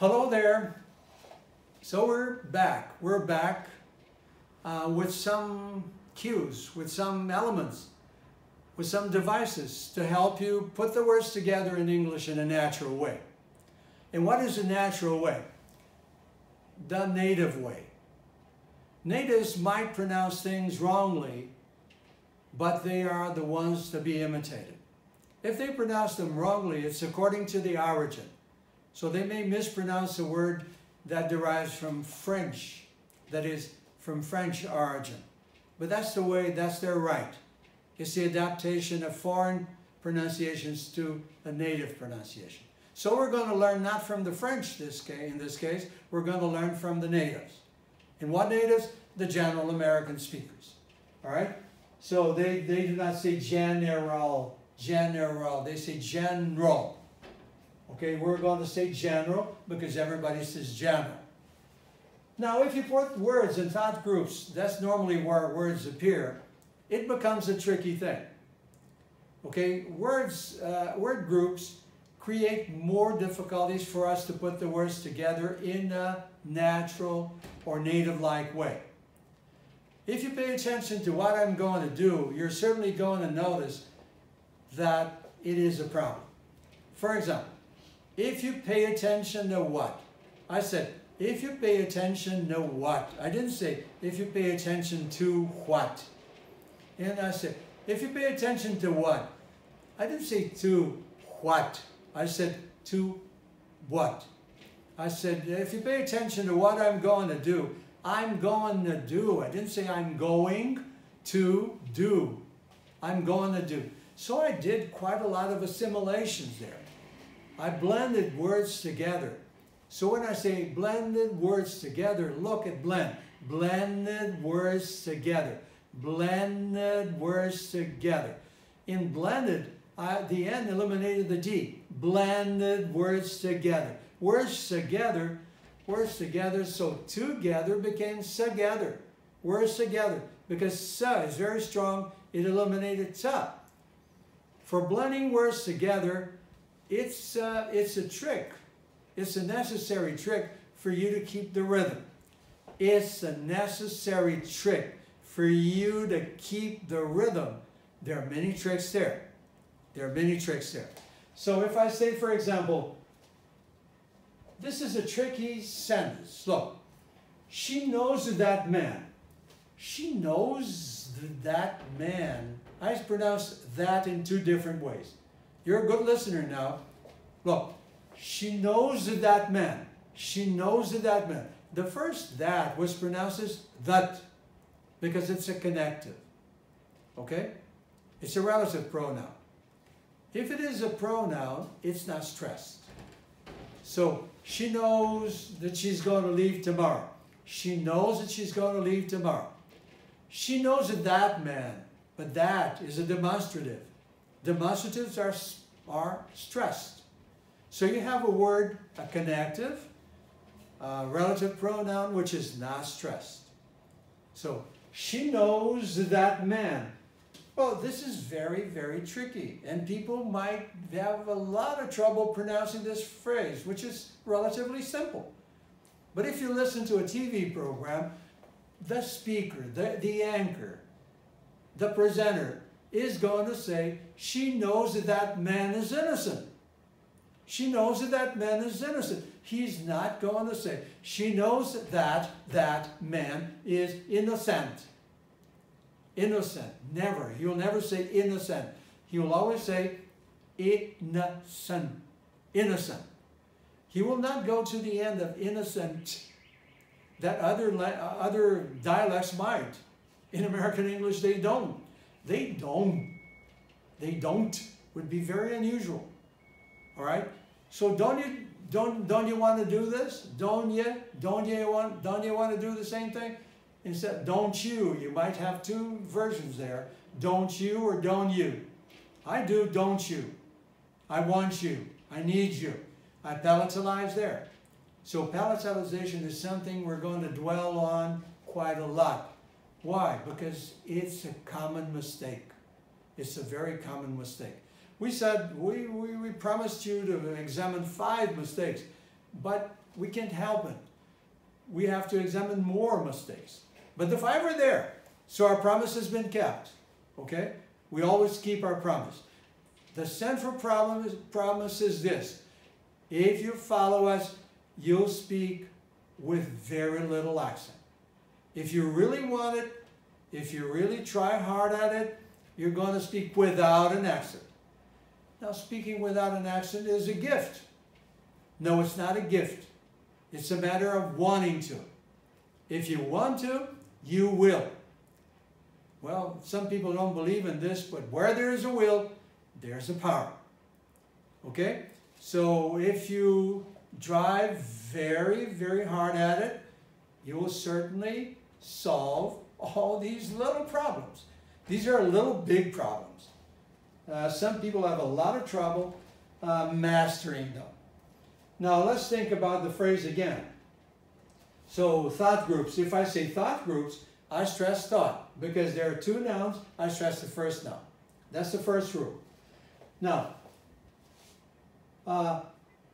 Hello there. So we're back. We're back with some cues, with some elements, with some devices to help you put the words together in English in a natural way. And what is a natural way? The native way. Natives might pronounce things wrongly, but they are the ones to be imitated. If they pronounce them wrongly, it's according to the origin. So they may mispronounce a word that derives from French, that is, from French origin. But that's the way, that's their right. It's the adaptation of foreign pronunciations to a native pronunciation. So we're going to learn not from the French in this case, we're going to learn from the natives. And what natives? The general American speakers. All right? So they do not say general, they say general. Okay, we're going to say general because everybody says general. Now, if you put words in thought groups, that's normally where words appear, it becomes a tricky thing. Okay, word groups create more difficulties for us to put the words together in a natural or native-like way. If you pay attention to what I'm going to do, you're certainly going to notice that it is a problem. For example, if you pay attention to what? I said, if you pay attention to what? I didn't say, if you pay attention to what? And I said, if you pay attention to what? I didn't say to what. I said, to what? I said, if you pay attention to what I'm going to do, I'm going to do. I didn't say I'm going to do. I'm going to do. So I did quite a lot of assimilations there. I blended words together. So when I say blended words together, look at blend. Blended words together. Blended words together. In blended, the N eliminated the D. Blended words together. Words together, so together became together. Words together. Because sa is very strong, it eliminated ta. For blending words together, it's a trick. It's a necessary trick for you to keep the rhythm. It's a necessary trick for you to keep the rhythm. There are many tricks there. There are many tricks there. So if I say, for example, this is a tricky sentence. Look, she knows that man. She knows that man. I pronounce that in two different ways. You're a good listener now. Look, she knows that man. She knows that man. The first that was pronounced as that because it's a connective. Okay? It's a relative pronoun. If it is a pronoun, it's not stressed. So, she knows that she's going to leave tomorrow. She knows that she's going to leave tomorrow. She knows that man, but that is a demonstrative. Demonstratives are stressed. So you have a word, a connective, a relative pronoun, which is not stressed. So, she knows that man. Well, this is very, very tricky, and people might have a lot of trouble pronouncing this phrase, which is relatively simple. But if you listen to a TV program, the speaker, the anchor, the presenter is going to say, she knows that that man is innocent. She knows that that man is innocent. He's not going to say, she knows that that man is innocent. Innocent. Never. He will never say innocent. He will always say innocent. Innocent. He will not go to the end of innocent that other dialects might. In American English, they don't. They don't. They don't. Would be very unusual. All right? So don't you want to do this? Don't you want to do the same thing? Instead, don't you. You might have two versions there. Don't you or don't you. I do don't you. I want you. I need you. I palatalize there. So palatalization is something we're going to dwell on quite a lot. Why? Because it's a common mistake. It's a very common mistake. We said we promised you to examine 5 mistakes. but we can't help it. We have to examine more mistakes. But the 5 are there. So our promise has been kept. Okay? We always keep our promise. The central promise is this. If you follow us, you'll speak with very little accent. If you really want it, if you really try hard at it, you're going to speak without an accent. Now, speaking without an accent is a gift. No, it's not a gift. It's a matter of wanting to. If you want to, you will. Well, some people don't believe in this, but where there is a will, there's a power. Okay? So if you drive very, very hard at it, you will certainly solve all these little problems. These are little big problems. Some people have a lot of trouble mastering them. Now let's think about the phrase again. So thought groups. If I say thought groups, I stress thought. Because there are 2 nouns, I stress the first noun. That's the first rule. Now,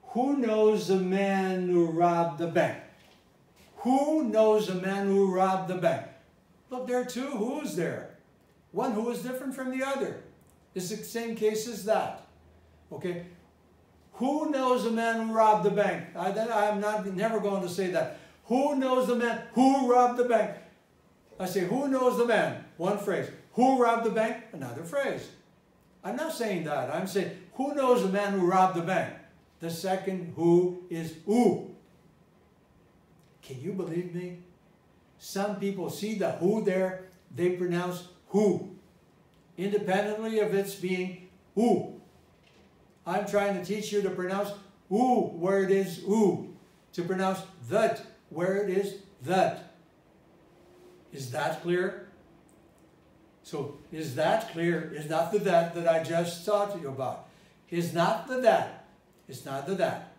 who knows the man who robbed the bank? Who knows the man who robbed the bank? Look, there are 2 who's there. One who is different from the other. It's the same case as that. Okay? Who knows the man who robbed the bank? I'm never going to say that. Who knows the man who robbed the bank? I say, who knows the man? One phrase. Who robbed the bank? Another phrase. I'm not saying that. I'm saying, who knows the man who robbed the bank? The second who is who. Can you believe me? Some people see the who there, they pronounce who, independently of its being who. I'm trying to teach you to pronounce who where it is who, to pronounce that where it is that. Is that clear? So, is that clear? Is not the that I just taught you about. Is not the that. It's not the that.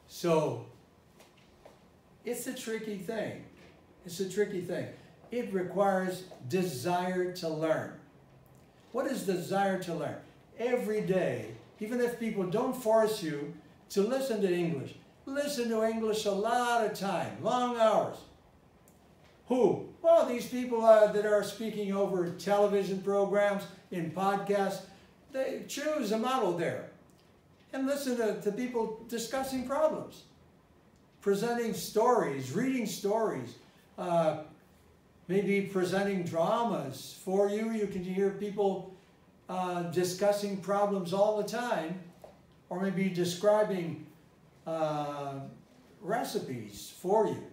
So, it's a tricky thing. It's a tricky thing. It requires desire to learn. What is desire to learn? Every day, even if people don't force you to listen to English, listen to English a lot of time, long hours. Who? Well, these people that are speaking over television programs, in podcasts, they choose a model there. And listen to people discussing problems, presenting stories, reading stories, maybe presenting dramas for you. You can hear people discussing problems all the time, or maybe describing recipes for you.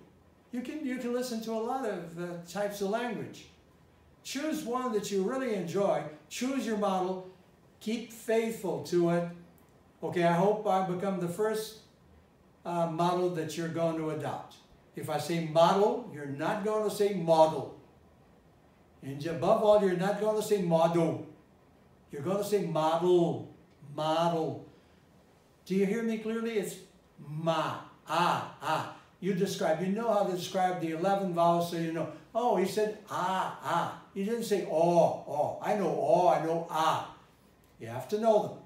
You can listen to a lot of types of language. Choose one that you really enjoy. Choose your model. Keep faithful to it. Okay, I hope I become the first model that you're going to adopt. If I say model, you're not going to say model. And above all, you're not going to say model. You're going to say model. Model. Do you hear me clearly? It's ma, ah. You know how to describe the 11 vowels, so you know, oh, he said ah. He didn't say oh. I know ah. You have to know them.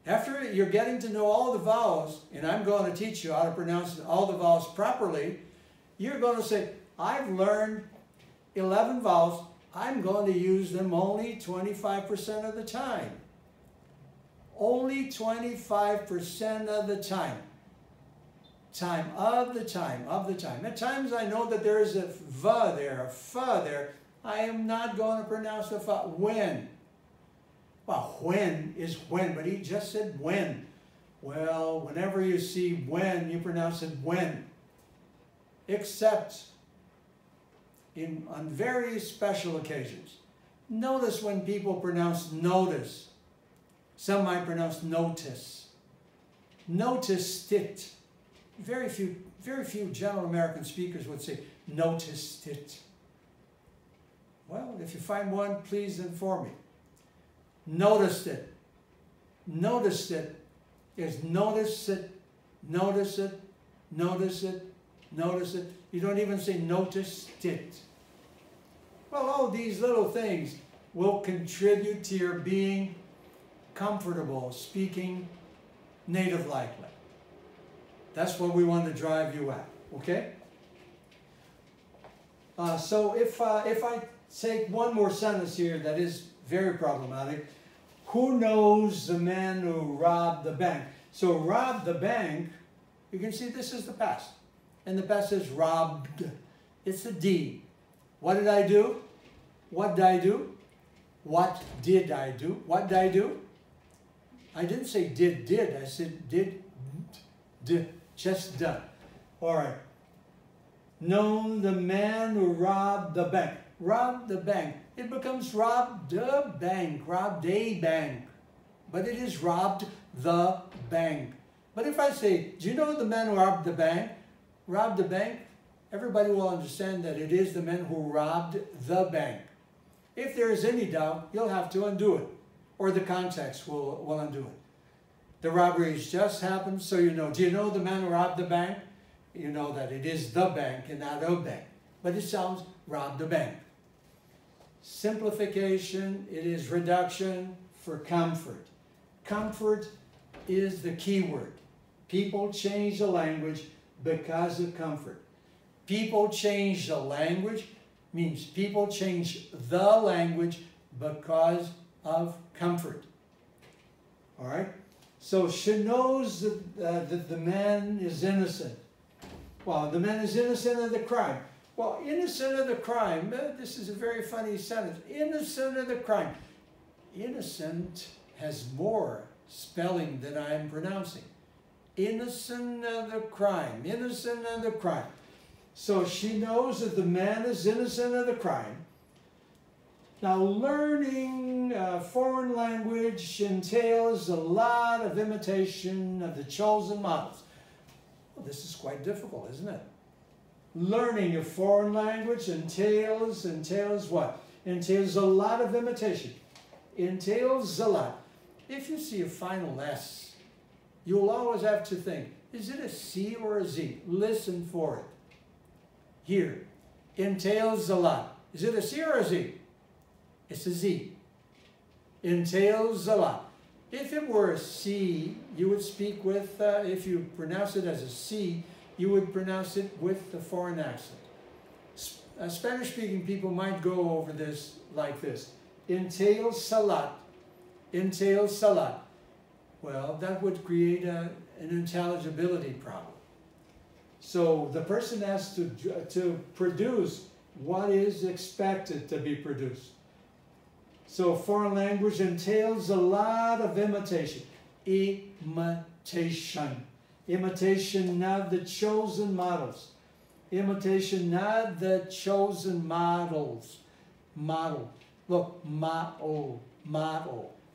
After you're getting to know all the vowels, and I'm going to teach you how to pronounce all the vowels properly, you're going to say, I've learned 11 vowels. I'm going to use them only 25% of the time. Only 25% of the time. Of the time. At times I know that there is a v there, a f there. I am not going to pronounce the f. When? Well, when is when, but he just said when. Well, whenever you see when, you pronounce it when. Except on very special occasions. Notice when people pronounce notice. Some might pronounce notice. Noticed it. Very few general American speakers would say noticed it. Well, if you find one, please inform me. Noticed it. Noticed it is notice it, notice it, notice it, notice it. You don't even say noticed it. Well, all these little things will contribute to your being comfortable speaking native-likely. That's what we want to drive you at, okay? So if I take one more sentence here that is very problematic, who knows the man who robbed the bank? So robbed the bank, you can see this is the past. And the past is robbed. It's a D. What did I do? What did I do? What did I do? What did I do? I didn't say did. I said did, just done. All right. Known the man who robbed the bank. Robbed the bank. It becomes robbed the bank. Robbed a bank. But it is robbed the bank. But if I say, do you know the man who robbed the bank? Robbed the bank? Everybody will understand that it is the man who robbed the bank. If there is any doubt, you'll have to undo it. Or the context will undo it. The robbery has just happened, so you know. Do you know the man who robbed the bank? You know that it is the bank and not a bank. But it sounds robbed the bank. Simplification, it is reduction for comfort. Comfort is the key word. People change the language because of comfort. People change the language means people change the language because of comfort. All right? So she knows that the man is innocent. Well, the man is innocent of the crime. Well, innocent of the crime, this is a very funny sentence. Innocent of the crime. Innocent has more spelling than I am pronouncing. Innocent of the crime. Innocent of the crime. So she knows that the man is innocent of the crime. Now, learning a foreign language entails a lot of imitation of the chosen models. Well, this is quite difficult, isn't it? Learning a foreign language entails what? Entails a lot of imitation. Entails a lot. If you see a final S, you'll always have to think, is it a C or a Z? Listen for it. Here, entails a lot. Is it a C or a Z? It's a Z. Entails a lot. If it were a C, you would speak with, if you pronounce it as a C, you would pronounce it with the foreign accent. Spanish-speaking people might go over this like this. Entails a lot. Entails a lot. Well, that would create an intelligibility problem. So the person has to produce what is expected to be produced. So foreign language entails a lot of imitation. Imitation. Imitation of the chosen models. Imitation of the chosen models. Model. Look, model.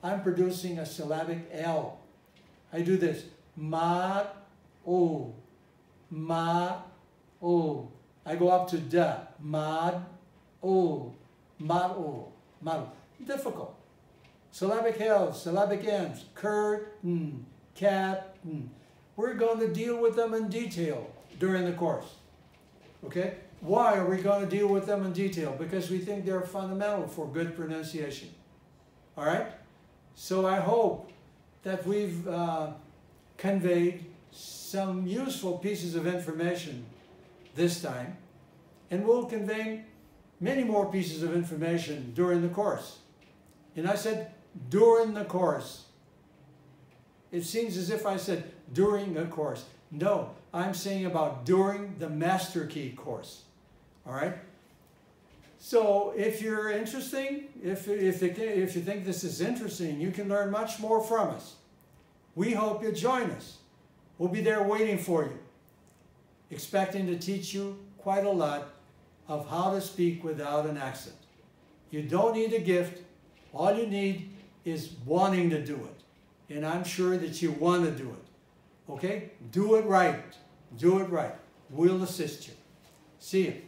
I'm producing a syllabic L. I do this. Mod-o. Mod-o. I go up to da. Mod-o. Mod-o. Model. Difficult. Syllabic L's, syllabic N's, curtain, captain. We're going to deal with them in detail during the course. Okay? Why are we going to deal with them in detail? Because we think they're fundamental for good pronunciation. All right? So I hope that we've conveyed some useful pieces of information this time, and we'll convey many more pieces of information during the course. And I said during the course. It seems as if I said during a course. No, I'm saying about during the Master Key course. All right? So if you're interested, if you think this is interesting, you can learn much more from us. We hope you join us. We'll be there waiting for you, expecting to teach you quite a lot of how to speak without an accent. You don't need a gift. All you need is wanting to do it. And I'm sure that you want to do it. Okay? Do it right. Do it right. We'll assist you. See you.